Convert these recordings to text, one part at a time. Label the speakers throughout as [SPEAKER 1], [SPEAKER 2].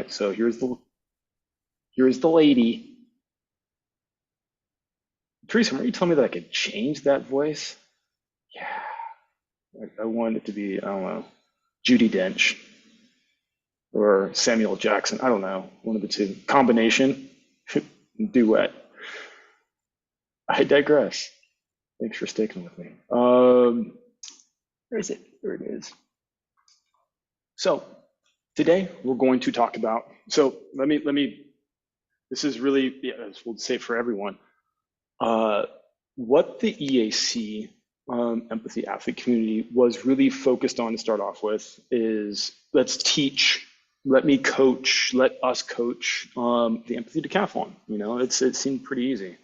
[SPEAKER 1] right, so here's the lady. Teresa, remember you told me that I could change that voice? Yeah, I want it to be, I don't know, Judi Dench or Samuel Jackson. I don't know, one of the two. Combination, duet. I digress. Thanks for sticking with me. Where is it? There it is. So today we're going to talk about. So let me. This is really, yeah, as we'll say for everyone. Uh, what the EAC empathy athlete community was really focused on to start off with is let's teach, let me coach, let us coach the empathy decathlon. It seemed pretty easy.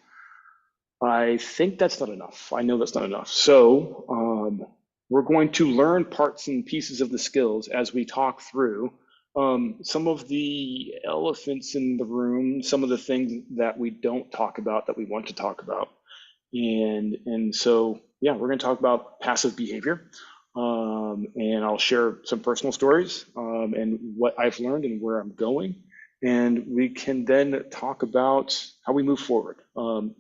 [SPEAKER 1] I think that's not enough. I know that's not enough. So we're going to learn parts and pieces of the skills as we talk through some of the elephants in the room, some of the things that we don't talk about that we want to talk about. And so, yeah, we're going to talk about passive behavior. And I'll share some personal stories and what I've learned and where I'm going. And we can then talk about how we move forward,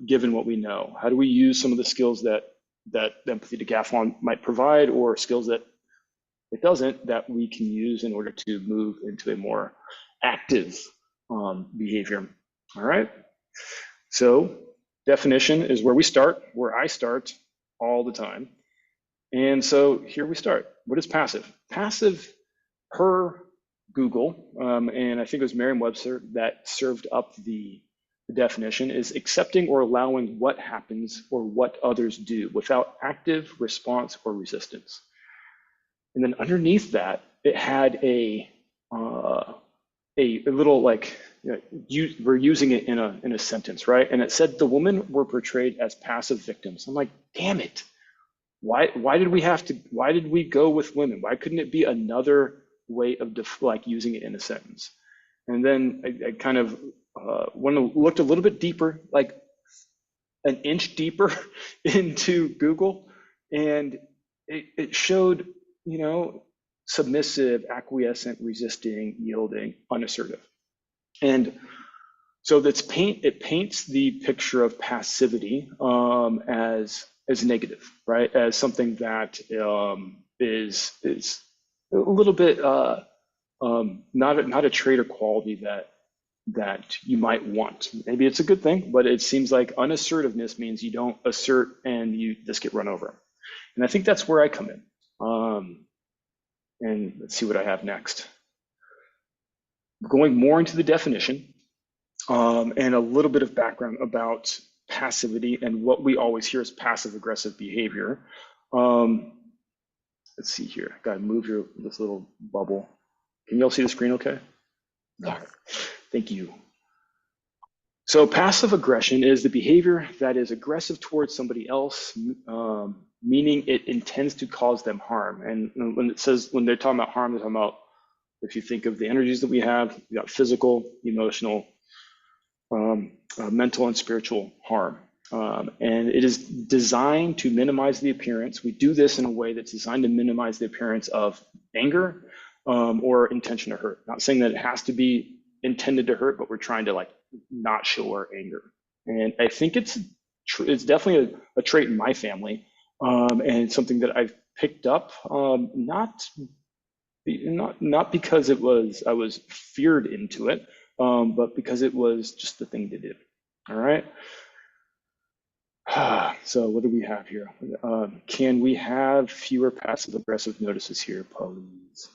[SPEAKER 1] given what we know. How do we use some of the skills that Empathy Decathlon might provide, or skills that it doesn't, that we can use in order to move into a more active behavior. All right. So definition is where we start, where I start all the time. And so here we start. What is passive? Passive, per Google, and I think it was Merriam-Webster that served up the definition, is accepting or allowing what happens or what others do without active response or resistance. And then underneath that, it had a little, like, we're using it in a sentence, right? And it said the women were portrayed as passive victims. I'm like, damn it. Why did we go with women? Why couldn't it be another way of using it in a sentence? And then I kind of looked a little bit deeper, like an inch deeper into Google, and it showed, submissive, acquiescent, resisting, yielding, unassertive. And so it paints the picture of passivity as negative, right? As something that is a little bit not a trait or quality that you might want. Maybe it's a good thing, but it seems like unassertiveness means you don't assert and you just get run over. And I think that's where I come in. And let's see what I have next. Going more into the definition and a little bit of background about passivity and what we always hear as passive aggressive behavior. Let's see here. Got to move this little bubble. Can you all see the screen okay? All right. Thank you. So passive aggression is the behavior that is aggressive towards somebody else, meaning it intends to cause them harm. And when they're talking about harm, they're talking about, if you think of the energies that we have, we got physical, emotional, mental, and spiritual harm. And it is designed to minimize the appearance. We do this in a way that's designed to minimize the appearance of anger or intention to hurt. Not saying that it has to be intended to hurt, but we're trying to not show our anger. And I think it's definitely a trait in my family, and something that I've picked up, not because I was feared into it, but because it was just the thing to do. All right. So what do we have here? Can we have fewer passive aggressive notices here, please?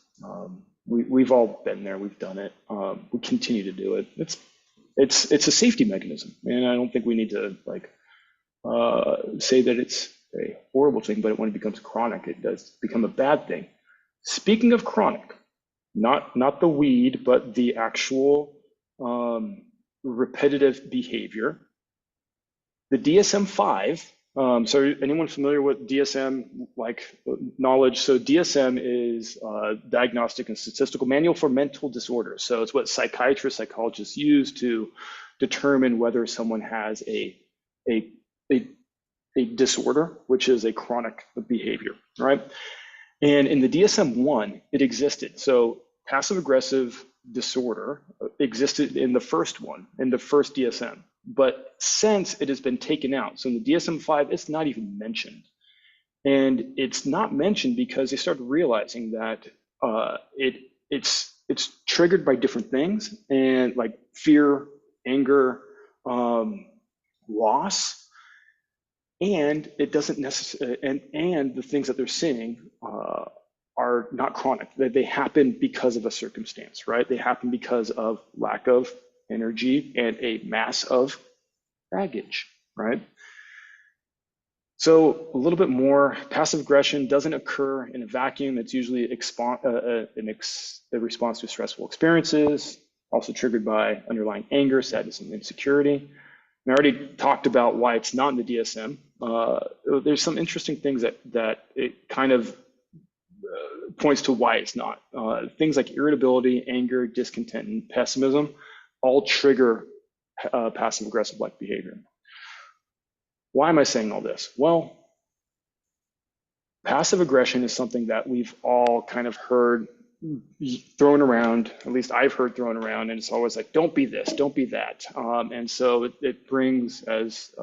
[SPEAKER 1] We've all been there. We've done it. We continue to do it. It's a safety mechanism, and I don't think we need to say that it's a horrible thing. But when it becomes chronic, it does become a bad thing. Speaking of chronic, not the weed, but the actual repetitive behavior. The DSM-5, so anyone familiar with DSM knowledge? So DSM is Diagnostic and Statistical Manual for Mental Disorders. So it's what psychiatrists, psychologists use to determine whether someone has a disorder, which is a chronic behavior, right? And in the DSM-1, it existed. So passive aggressive disorder existed in the first one, in the first DSM. But since it has been taken out, so in the DSM-5, it's not even mentioned. And it's not mentioned because they started realizing that it's triggered by different things, and like fear, anger, loss, and it doesn't necessarily, and the things that they're seeing are not chronic. They happen because of a circumstance, right? They happen because of lack of energy and a mass of baggage, right? So a little bit more, passive aggression doesn't occur in a vacuum. It's usually a response to stressful experiences, also triggered by underlying anger, sadness, and insecurity. And I already talked about why it's not in the DSM. There's some interesting things that it kind of points to why it's not. Things like irritability, anger, discontent, and pessimism all trigger passive aggressive like behavior. Why am I saying all this? Well, passive aggression is something that we've all kind of heard thrown around, at least I've heard thrown around, and it's always like, don't be this, don't be that. And so it brings, as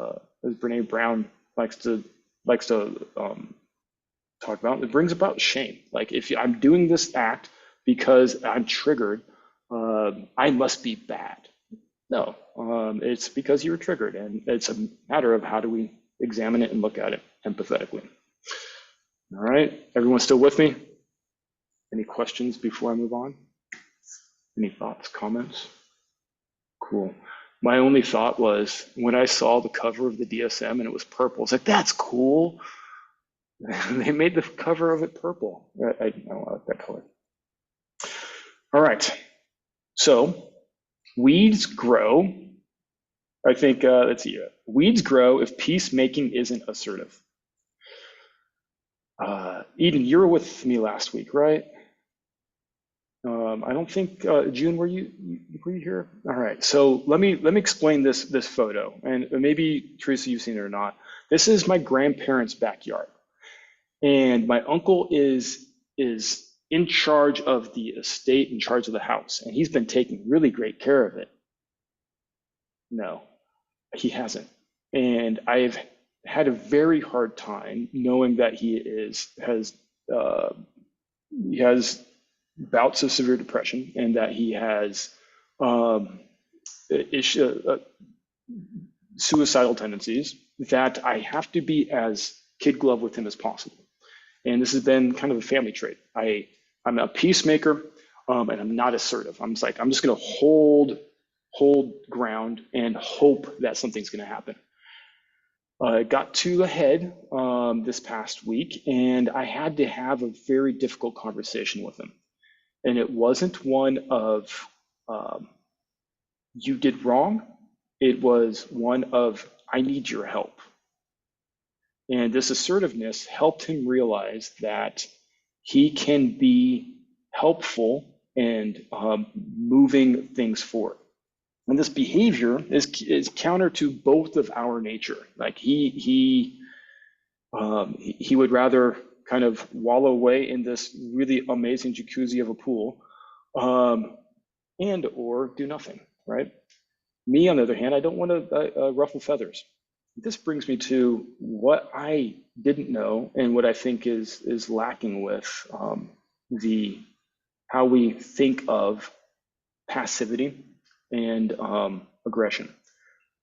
[SPEAKER 1] Brene Brown likes to talk about, it brings about shame. Like, if I'm doing this act because I'm triggered, I must be bad. No, it's because you were triggered, and it's a matter of how do we examine it and look at it empathetically. All right, everyone still with me? Any questions before I move on? Any thoughts, comments? Cool. My only thought was when I saw the cover of the DSM and it was purple, I was like, that's cool. They made the cover of it purple. I don't like that color. All right, so weeds grow. I think, let's see, weeds grow if peacemaking isn't assertive. Eden, you were with me last week, right? I don't think, June, were you here? All right, so let me explain this photo, and maybe Teresa, you've seen it or not. This is my grandparents' backyard, and my uncle is in charge of the estate, in charge of the house, and he's been taking really great care of it. No, he hasn't, and I've had a very hard time knowing that he has bouts of severe depression, and that he has suicidal tendencies, that I have to be as kid glove with him as possible. And this has been kind of a family trait. I'm a peacemaker, and I'm not assertive. I'm just going to hold ground and hope that something's going to happen. It got to a head this past week, and I had to have a very difficult conversation with him. And it wasn't one of you did wrong. It was one of I need your help. And this assertiveness helped him realize that he can be helpful and moving things forward. And this behavior is counter to both of our nature. Like he would rather kind of wallow away in this really amazing jacuzzi of a pool, and or do nothing, right? Me, on the other hand, I don't want to ruffle feathers. This brings me to what I didn't know and what I think is lacking with how we think of passivity and aggression.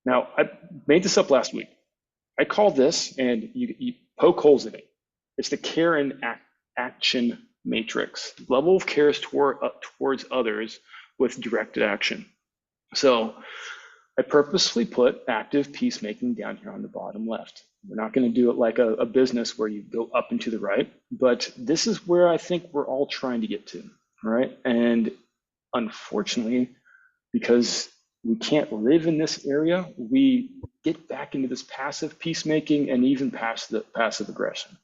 [SPEAKER 1] Now, I made this up last week. I called this, and you poke holes in it. It's the care and action matrix, level of care towards others with directed action. So I purposefully put active peacemaking down here on the bottom left. We're not going to do it like a business where you go up and to the right, but this is where I think we're all trying to get to, right? And unfortunately, because we can't live in this area, we get back into this passive peacemaking and even past the passive aggression.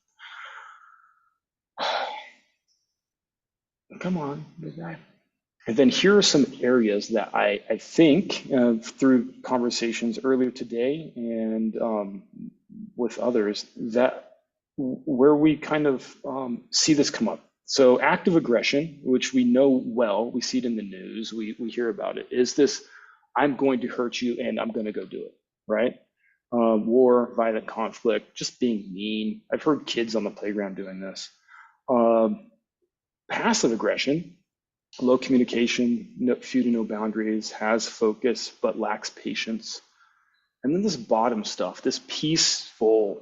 [SPEAKER 1] Come on, big guy. And then here are some areas that I think through conversations earlier today and with others, that where we kind of see this come up. So active aggression, which we know well, we see it in the news, we hear about it, is this, I'm going to hurt you and I'm going to go do it, right? War, violent conflict, just being mean. I've heard kids on the playground doing this. Um, Passive aggression, low communication, few to no boundaries, has focus but lacks patience. And then this bottom stuff, this peaceful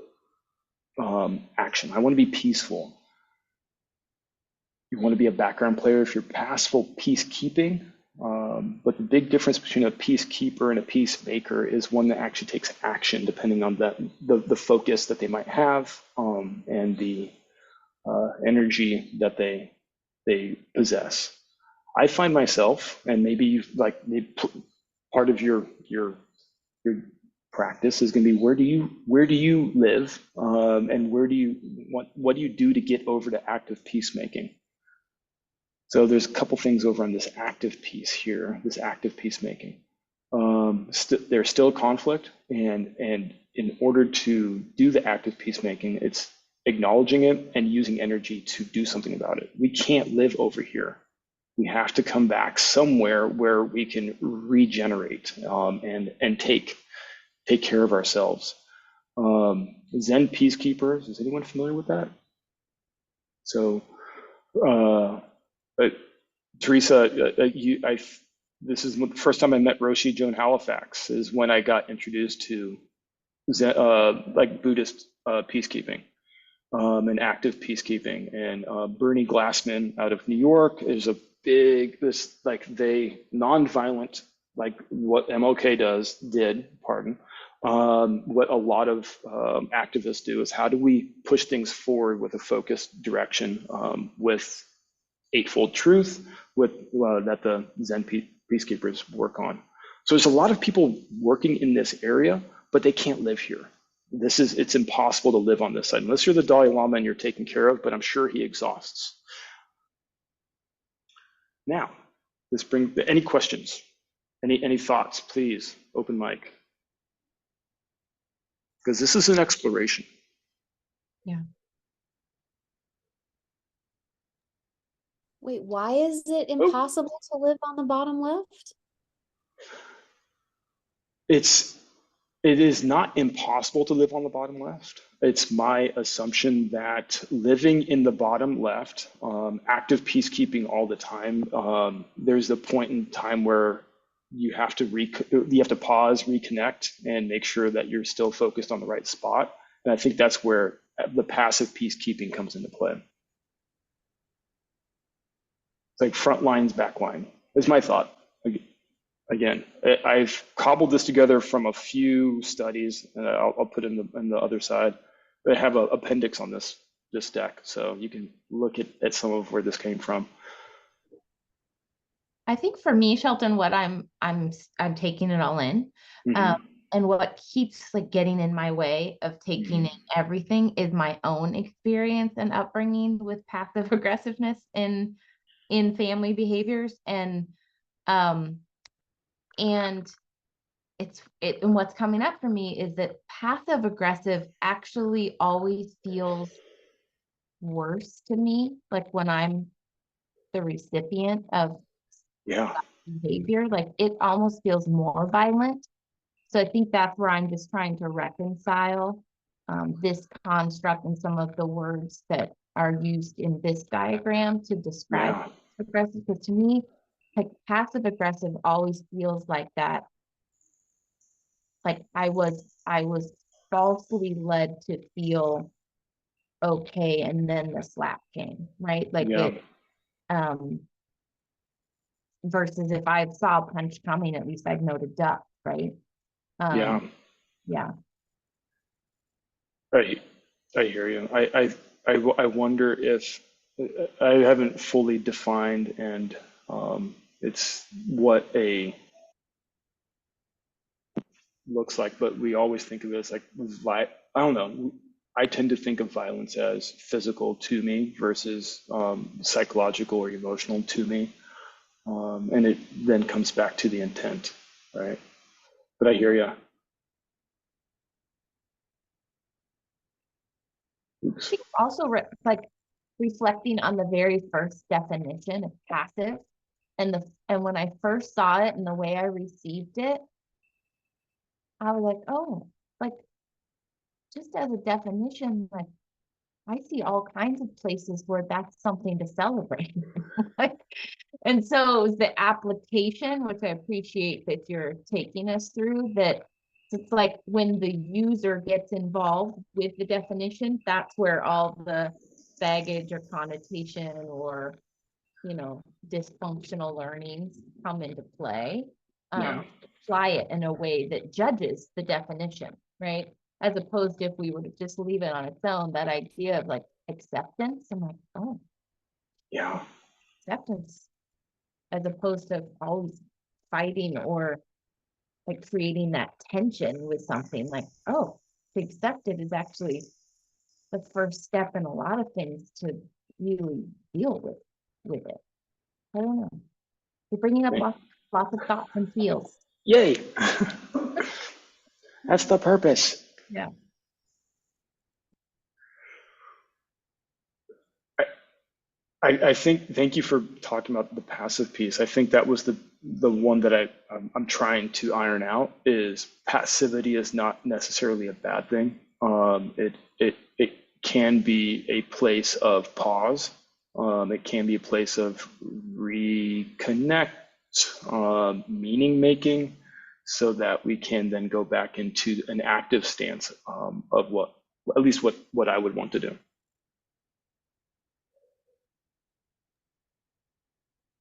[SPEAKER 1] action. I want to be peaceful. You want to be a background player if you're passively peacekeeping. But the big difference between a peacekeeper and a peacemaker is one that actually takes action, depending on the focus that they might have, and the energy that they possess. I find myself, and maybe you like maybe part of your practice is going to be where do you live, and where do you what do you do to get over to active peacemaking? So there's a couple things over on this active piece here, this active peacemaking. There's still conflict, and in order to do the active peacemaking, it's acknowledging it and using energy to do something about it. We can't live over here. We have to come back somewhere where we can regenerate, and take care of ourselves. Zen peacekeepers, is anyone familiar with that? So, but Teresa, this is the first time I met Roshi Joan Halifax, is when I got introduced to Zen, like Buddhist peacekeeping, and active peacekeeping. And Bernie Glassman out of New York is a big, this like they nonviolent, like what MLK did, what a lot of activists do is how do we push things forward with a focused direction, with Eightfold Truth, with that the Zen peacekeepers work on. So there's a lot of people working in this area, but they can't live here. It's impossible to live on this side unless you're the Dalai Lama and you're taken care of, but I'm sure he exhausts. Now, let's bring any questions, any thoughts, please, open mic. Because this is an exploration.
[SPEAKER 2] Yeah. Wait, why is it impossible to live on the bottom left?
[SPEAKER 1] It is not impossible to live on the bottom left. It's my assumption that living in the bottom left, active peacekeeping all the time, there's a point in time where you have to pause, reconnect, and make sure that you're still focused on the right spot. And I think that's where the passive peacekeeping comes into play. It's like front lines, back line, is my thought. Again, I've cobbled this together from a few studies, and I'll put in the other side. I have an appendix on this deck, so you can look at some of where this came from.
[SPEAKER 3] I think for me, Shelton, what I'm taking it all in. And what keeps like getting in my way of taking in everything is my own experience and upbringing with passive aggressiveness in family behaviors. And and and what's coming up for me is that passive aggressive actually always feels worse to me, like when I'm the recipient of behavior, like it almost feels more violent. So I think that's where I'm just trying to reconcile this construct and some of the words that are used in this diagram to describe aggressive. Because to me, like passive aggressive always feels like that. Like I was falsely led to feel okay, and then the slap came, right? Like it versus if I saw a punch coming, at least I'd know to duck, right?
[SPEAKER 1] Yeah. I hear you. I wonder if I haven't fully defined, and it's what a looks like, but we always think of it as like I don't know. I tend to think of violence as physical to me versus psychological or emotional to me, and it then comes back to the intent, right? But I hear you.
[SPEAKER 3] Also, like reflecting on the very first definition of passive, and when I first saw it and the way I received it, I was like, oh, like just as a definition, like I see all kinds of places where that's something to celebrate. Like, and so it was the application, which I appreciate that you're taking us through, that it's like when the user gets involved with the definition, that's where all the baggage or connotation or, dysfunctional learnings come into play.
[SPEAKER 1] Yeah.
[SPEAKER 3] Apply it in a way that judges the definition, right? As opposed to if we were to just leave it on its own, that idea of like acceptance, I'm like, oh,
[SPEAKER 1] Yeah.
[SPEAKER 3] acceptance, as opposed to always fighting or like creating that tension with something. Like, oh, to accept it is actually the first step in a lot of things to really deal with it. I don't know. You're bringing up lots of thoughts and feels.
[SPEAKER 1] Yay. That's the purpose.
[SPEAKER 3] Yeah.
[SPEAKER 1] I think, thank you for talking about the passive piece. I think that was the one that I'm trying to iron out, is passivity is not necessarily a bad thing. It can be a place of pause. It can be a place of reconnect, meaning making, so that we can then go back into an active stance of at least what I would want to do.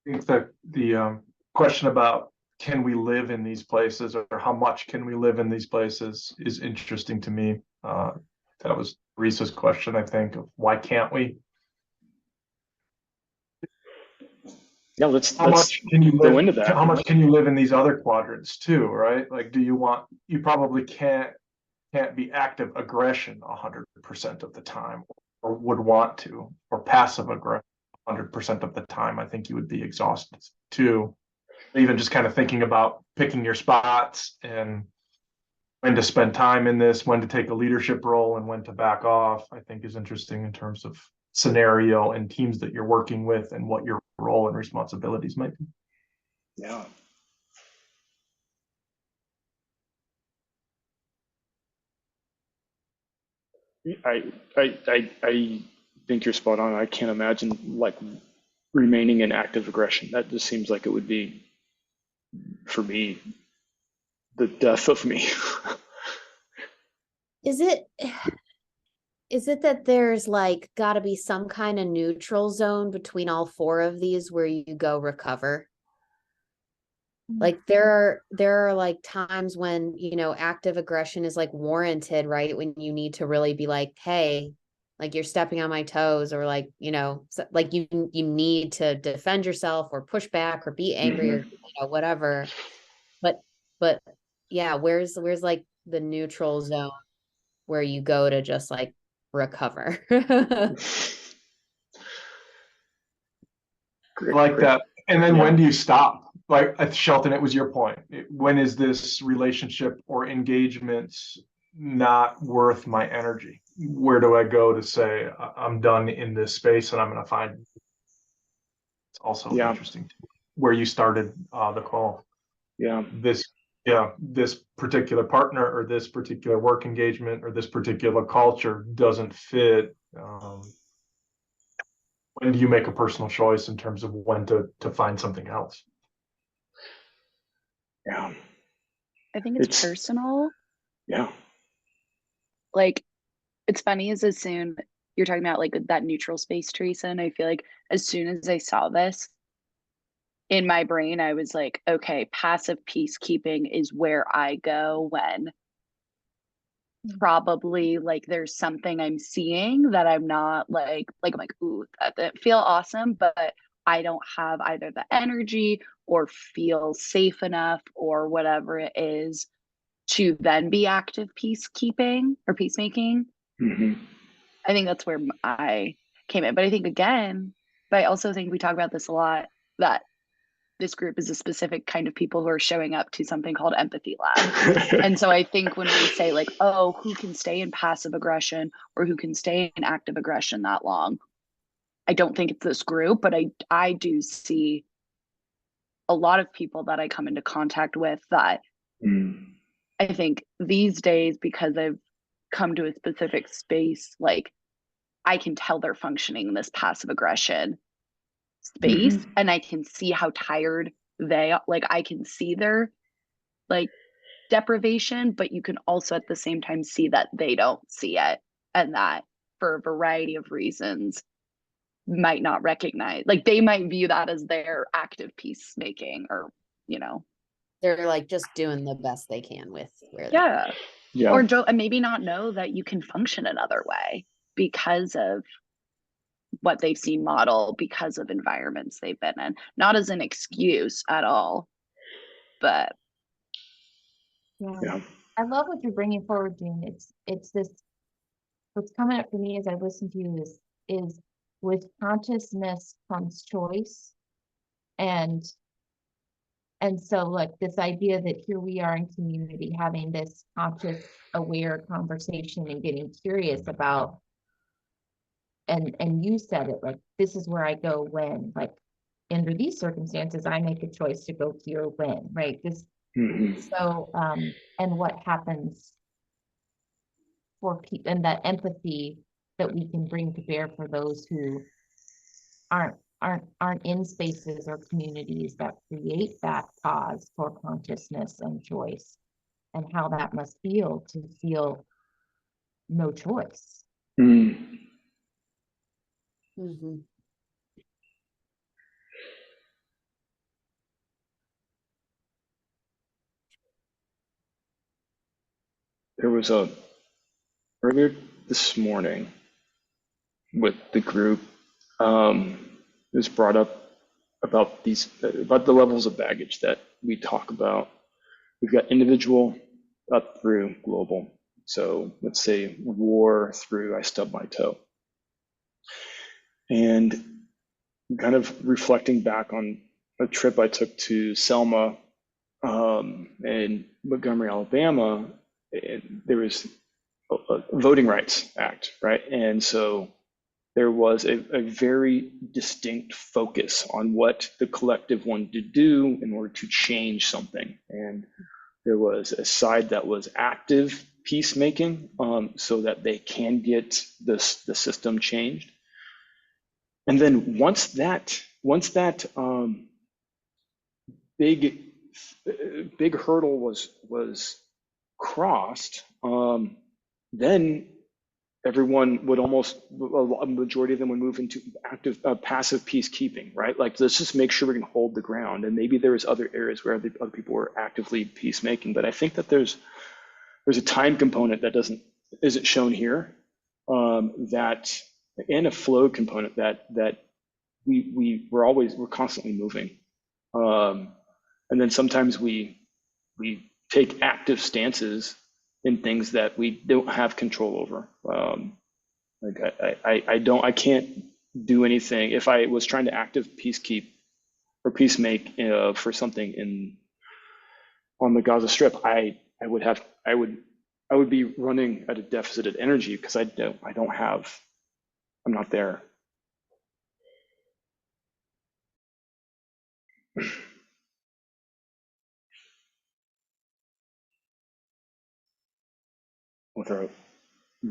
[SPEAKER 4] I think that the question about can we live in these places, or how much can we live in these places, is interesting to me. That was Risa's question, I think, of why can't we?
[SPEAKER 1] Yeah, let's
[SPEAKER 4] much can you
[SPEAKER 1] go
[SPEAKER 4] live,
[SPEAKER 1] into that.
[SPEAKER 4] How much can you live in these other quadrants too, right? Like, you probably can't be active aggression 100% of the time, or would want to, or passive aggression 100% of the time. I think you would be exhausted too. Even just kind of thinking about picking your spots and when to spend time in this, when to take a leadership role and when to back off, I think is interesting in terms of scenario and teams that you're working with and what your role and responsibilities might be.
[SPEAKER 1] Yeah. I think you're spot on. I can't imagine like remaining in active aggression. That just seems like it would be, for me, the death of me.
[SPEAKER 2] Is it that there's like got to be some kind of neutral zone between all four of these where you go recover? Like there are like times when, active aggression is like warranted, right? When you need to really be like, hey, like you're stepping on my toes, or like, like you need to defend yourself or push back or be angry or whatever. But yeah, where's like the neutral zone where you go to just like recover?
[SPEAKER 4] Like that. And then when do you stop? Like Shelton, it was your point. When is this relationship or engagement not worth my energy? Where do I go to say I'm done in this space and I'm going to find? It's also interesting where you started the call.
[SPEAKER 1] Yeah.
[SPEAKER 4] This particular partner or this particular work engagement or this particular culture doesn't fit. When do you make a personal choice in terms of when to find something else?
[SPEAKER 1] Yeah.
[SPEAKER 5] I think it's personal.
[SPEAKER 1] Yeah.
[SPEAKER 5] Like, it's funny as soon you're talking about like that neutral space, Teresa, and I feel like as soon as I saw this in my brain, I was like, okay, passive peacekeeping is where I go when probably like there's something I'm seeing that I'm not like I'm like, ooh, that feel awesome, but I don't have either the energy or feel safe enough or whatever it is to then be active peacekeeping or peacemaking. I think that's where I came in. But I think but I also think we talk about this a lot, that this group is a specific kind of people who are showing up to something called Empathy Lab. And so I think when we say like, oh, who can stay in passive aggression or who can stay in active aggression that long? I don't think it's this group, but I do see a lot of people that I come into contact with that I think these days, because I've come to a specific space, like I can tell they're functioning in this passive aggression space, and I can see how tired like I can see their like deprivation, but you can also at the same time see that they don't see it, and that for a variety of reasons might not recognize, like they might view that as their active peacemaking, or
[SPEAKER 2] They're like just doing the best they can with where
[SPEAKER 5] yeah. Or and maybe not know that you can function another way because of what they've seen model, because of environments they've been in, not as an excuse at all, but
[SPEAKER 3] yeah. I love what you're bringing forward, June. It's this, what's coming up for me as I listen to you is with consciousness comes choice. And so like this idea that here we are in community having this conscious, aware conversation and getting curious about, and you said it, like, this is where I go when, like, under these circumstances, I make a choice to go here when, right? This, so, and what happens for people, and that empathy that we can bring to bear for those who aren't in spaces or communities that create that pause for consciousness and choice, and how that must feel to feel no choice.
[SPEAKER 1] There was earlier this morning with the group, it was brought up about the levels of baggage that we talk about. We've got individual up through global. So let's say war through I stubbed my toe. And kind of reflecting back on a trip I took to Selma in Montgomery, Alabama, and there was a Voting Rights Act, right? And so there was a very distinct focus on what the collective wanted to do in order to change something. And there was a side that was active peacemaking, so that they can get the system changed. And then once that big hurdle was crossed, then everyone would a majority of them would move into active, passive peacekeeping, right? Like, let's just make sure we can hold the ground. And maybe there was other areas where other people were actively peacemaking. But I think that there's a time component that isn't shown here, that, and a flow component that we're constantly moving. And then sometimes we take active stances in things that we don't have control over. Like I can't do anything if I was trying to active peacekeep or peacemake for something on the Gaza Strip. I would be running at a deficit of energy because I'm not there. With a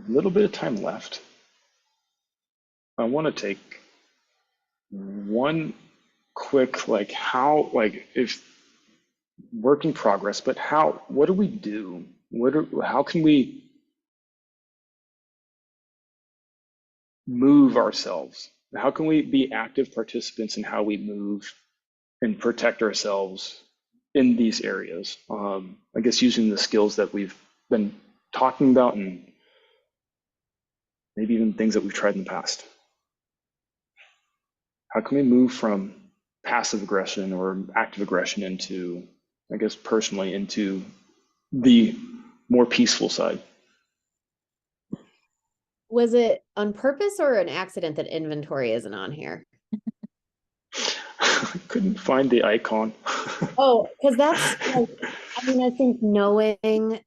[SPEAKER 1] little bit of time left, I want to take one quick, if work in progress, but what do we do? How can we move ourselves? How can we be active participants in how we move and protect ourselves in these areas? I guess using the skills that we've been talking about, and maybe even things that we've tried in the past. How can we move from passive aggression or active aggression into, I guess personally, into the more peaceful side?
[SPEAKER 2] Was it on purpose or an accident that inventory isn't on here?
[SPEAKER 1] I couldn't find the icon.
[SPEAKER 2] Oh, because that's like, I think knowing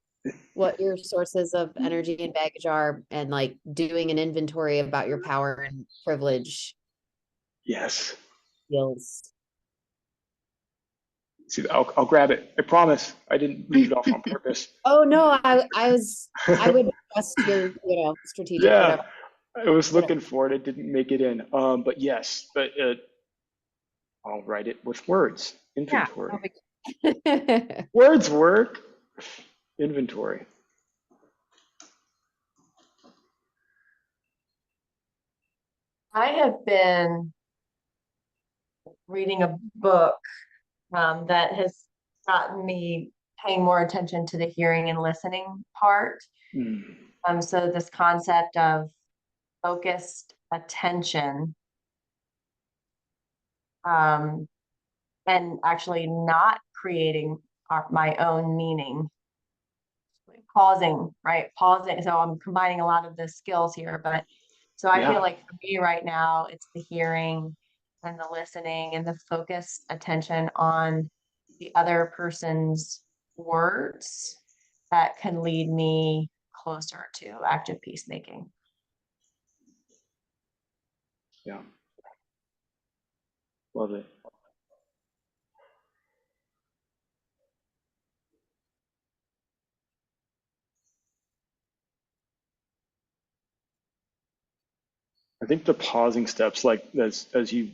[SPEAKER 2] what your sources of energy and baggage are, and like doing an inventory about your power and privilege
[SPEAKER 1] Yes.
[SPEAKER 2] Feels.
[SPEAKER 1] See, I'll grab it. I promise. I didn't leave it off on purpose.
[SPEAKER 2] Oh no, I would trust your, strategic
[SPEAKER 1] Yeah,
[SPEAKER 2] whatever.
[SPEAKER 1] I was
[SPEAKER 2] Whatever.
[SPEAKER 1] looking for it. It didn't make it in. But yes, but I'll write it with words.
[SPEAKER 3] Yeah.
[SPEAKER 1] Inventory. Words work. Inventory.
[SPEAKER 6] I have been reading a book that has gotten me paying more attention to the hearing and listening part.
[SPEAKER 1] Mm.
[SPEAKER 6] So this concept of focused attention, and actually not creating my own meaning, pausing, right? Pausing. So I'm combining a lot of the skills here, but so I
[SPEAKER 1] Yeah.
[SPEAKER 6] feel like for me right now, it's the hearing and the listening and the focused attention on the other person's words that can lead me closer to active peacemaking.
[SPEAKER 1] Yeah. Love it. I think the pausing steps, like as you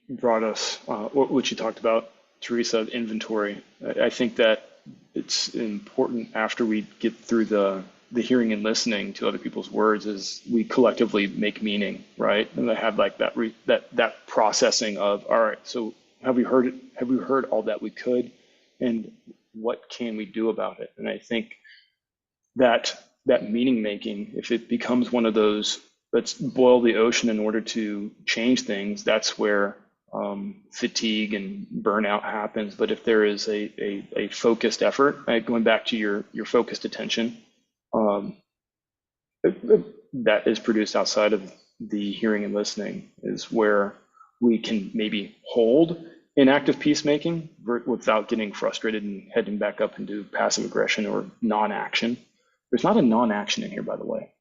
[SPEAKER 1] brought us, what you talked about, Teresa, inventory. I think that it's important after we get through the hearing and listening to other people's words is we collectively make meaning, right? And I have like that processing of, all right, so have we heard it? Have we heard all that we could? And what can we do about it? And I think that meaning making, if it becomes one of those, let's boil the ocean in order to change things, that's where fatigue and burnout happens. But if there is a focused effort, right, going back to your focused attention, that is produced outside of the hearing and listening is where we can maybe hold in active peacemaking without getting frustrated and heading back up into passive aggression or non-action. There's not a non-action in here, by the way.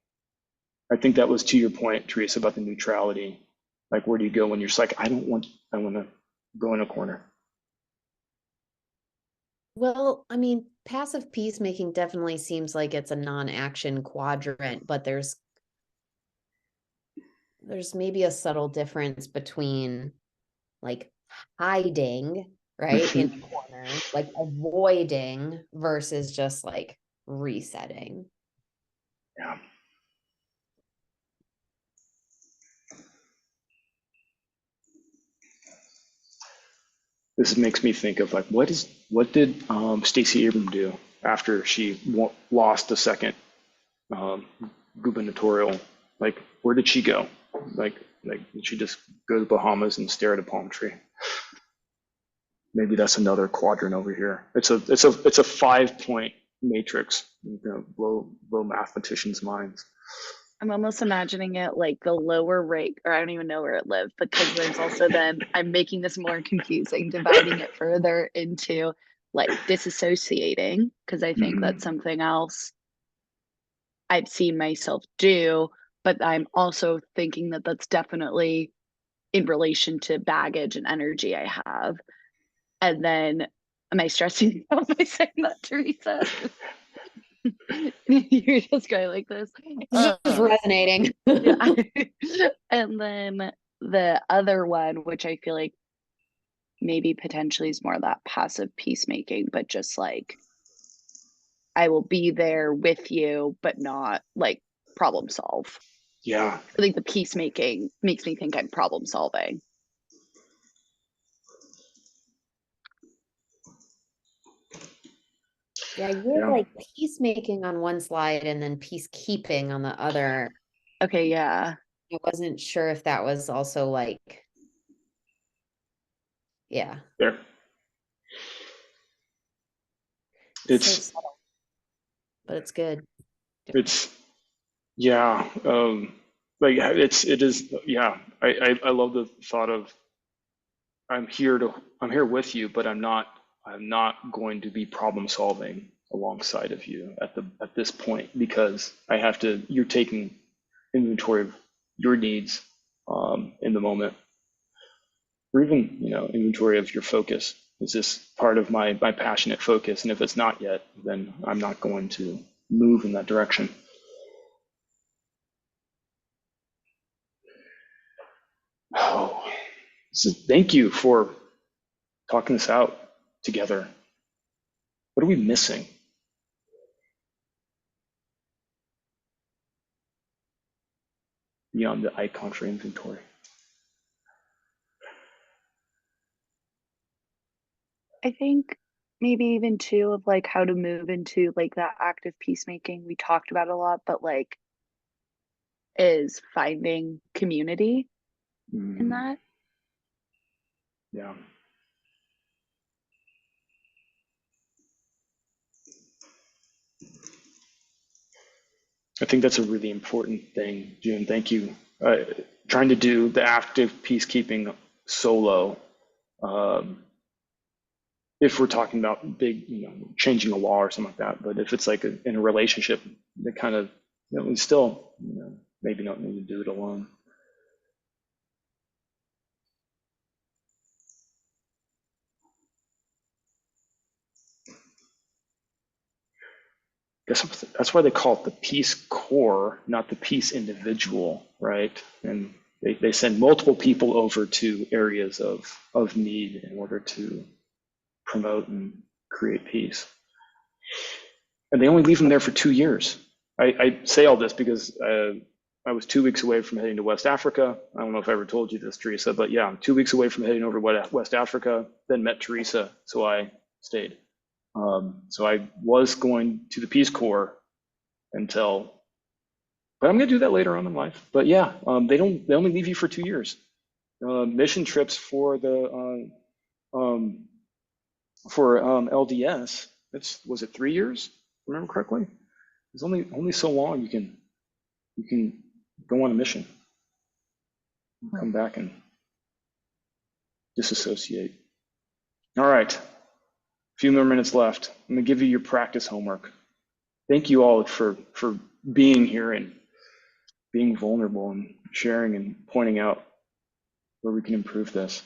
[SPEAKER 1] I think that was to your point, Teresa, about the neutrality. Like, where do you go when you're just like, I want to go in a corner.
[SPEAKER 2] Well, I mean, passive peacemaking definitely seems like it's a non-action quadrant, but there's maybe a subtle difference between like hiding, right, in a corner, like avoiding versus just like resetting.
[SPEAKER 1] Yeah. This makes me think of like, what did Stacey Abrams do after she lost the second gubernatorial? Like, where did she go? Like, did she just go to the Bahamas and stare at a palm tree? Maybe that's another quadrant over here. It's a 5-point matrix. Blow mathematicians' minds.
[SPEAKER 5] I'm almost imagining it like the lower rate, or I don't even know where it lives, because there's also then I'm making this more confusing, dividing it further into like disassociating, because I think that's something else I've seen myself do, but I'm also thinking that that's definitely in relation to baggage and energy I have. And then, am I stressing out by saying that, Teresa? You're just going like this.
[SPEAKER 2] It's just resonating.
[SPEAKER 5] Yeah. And then the other one, which I feel like maybe potentially is more that passive peacemaking, but just like I will be there with you, but not like problem solve.
[SPEAKER 1] Yeah.
[SPEAKER 5] I think the peacemaking makes me think I'm problem solving.
[SPEAKER 2] Yeah, you're
[SPEAKER 1] Yeah.
[SPEAKER 2] like peacemaking on one slide and then peacekeeping on the other.
[SPEAKER 5] Okay, yeah.
[SPEAKER 2] I wasn't sure if that was also like, yeah.
[SPEAKER 1] There.
[SPEAKER 2] So
[SPEAKER 1] It's
[SPEAKER 2] subtle, but it's good.
[SPEAKER 1] yeah. Like it is. Yeah. I love the thought of I'm here with you, but I'm not going to be problem solving alongside of you at this point, because you're taking inventory of your needs in the moment, or even, inventory of your focus. Is this part of my passionate focus? And if it's not yet, then I'm not going to move in that direction. Oh, thank you for talking this out together. What are we missing? Beyond the icon for inventory.
[SPEAKER 5] I think maybe even too of like how to move into like that active peacemaking we talked about a lot, but like is finding community in that.
[SPEAKER 1] Yeah. I think that's a really important thing, June. Thank you. Trying to do the active peacekeeping solo. If we're talking about big, changing a law or something like that, but if it's like in a relationship, that kind of, we still, maybe not need to do it alone. Guess that's why they call it the Peace Corps, not the Peace Individual, right? And they send multiple people over to areas of need in order to promote and create peace. And they only leave them there for 2 years. I say all this because I was 2 weeks away from heading to West Africa. I don't know if I ever told you this, Teresa, but yeah, I'm 2 weeks away from heading over to West Africa, then met Teresa, so I stayed. So I was going to the Peace Corps until, but I'm going to do that later on in life. But yeah, they only leave you for 2 years. Mission trips for the LDS, was it 3 years? Remember correctly? It's only so long you can go on a mission, come back and disassociate. All right, a few more minutes left. I'm gonna give you your practice homework. Thank you all for being here and being vulnerable and sharing and pointing out where we can improve this.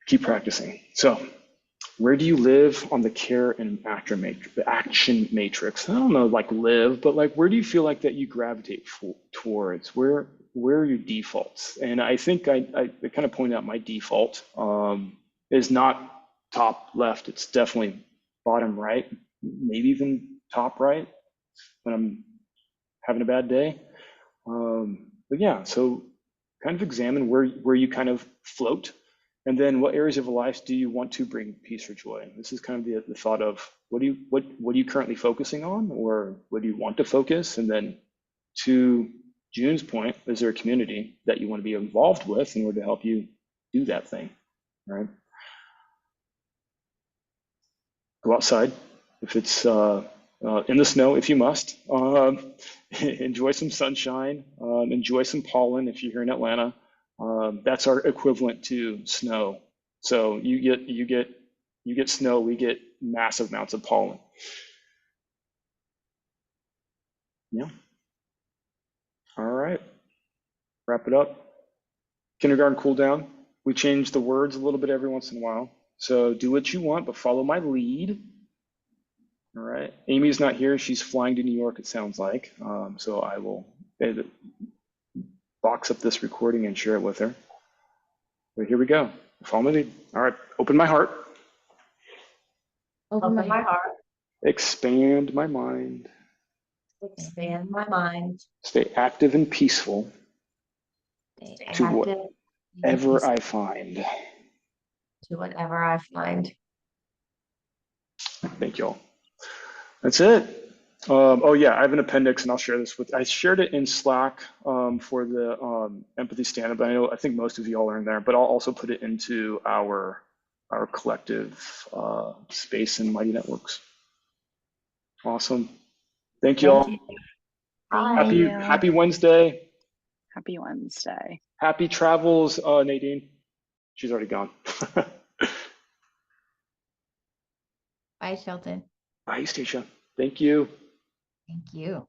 [SPEAKER 1] Keep practicing. So, where do you live on the care and action matrix? I don't know, like live, but like where do you feel like that you gravitate towards? Where are your defaults? And I think I kind of pointed out my default is not top left. It's definitely bottom right, maybe even top right when I'm having a bad day. But yeah, so kind of examine where you kind of float. And then what areas of life do you want to bring peace or joy? This is kind of the thought of what are you currently focusing on, or what do you want to focus? And then to June's point, is there a community that you want to be involved with in order to help you do that thing, right? Go outside if it's in the snow if you must. Enjoy some sunshine, enjoy some pollen if you're here in Atlanta. That's our equivalent to snow. So you get snow, we get massive amounts of pollen. Yeah. All right. Wrap it up. Kindergarten cool down. We change the words a little bit every once in a while. So do what you want, but follow my lead. All right. Amy's not here. She's flying to New York, it sounds like. So I will box up this recording and share it with her. But here we go. Follow my lead. All right. Open my heart.
[SPEAKER 6] Open my heart.
[SPEAKER 1] Expand my mind.
[SPEAKER 6] Expand my mind.
[SPEAKER 1] Stay active and peaceful
[SPEAKER 6] Stay
[SPEAKER 1] to
[SPEAKER 6] active
[SPEAKER 1] whatever I find.
[SPEAKER 6] to whatever I find.
[SPEAKER 1] Thank you all. That's it. Oh yeah, I have an appendix and I'll share this I shared it in Slack for the empathy stand-up. I think most of you all are in there, but I'll also put it into our collective space and Mighty Networks. Awesome. Thank you all.
[SPEAKER 5] Thank you.
[SPEAKER 1] Happy Wednesday.
[SPEAKER 5] Happy Wednesday.
[SPEAKER 1] Happy travels, Nadine. She's already gone.
[SPEAKER 3] Bye, Shelton.
[SPEAKER 1] Bye, Stacia. Thank you.
[SPEAKER 3] Thank you.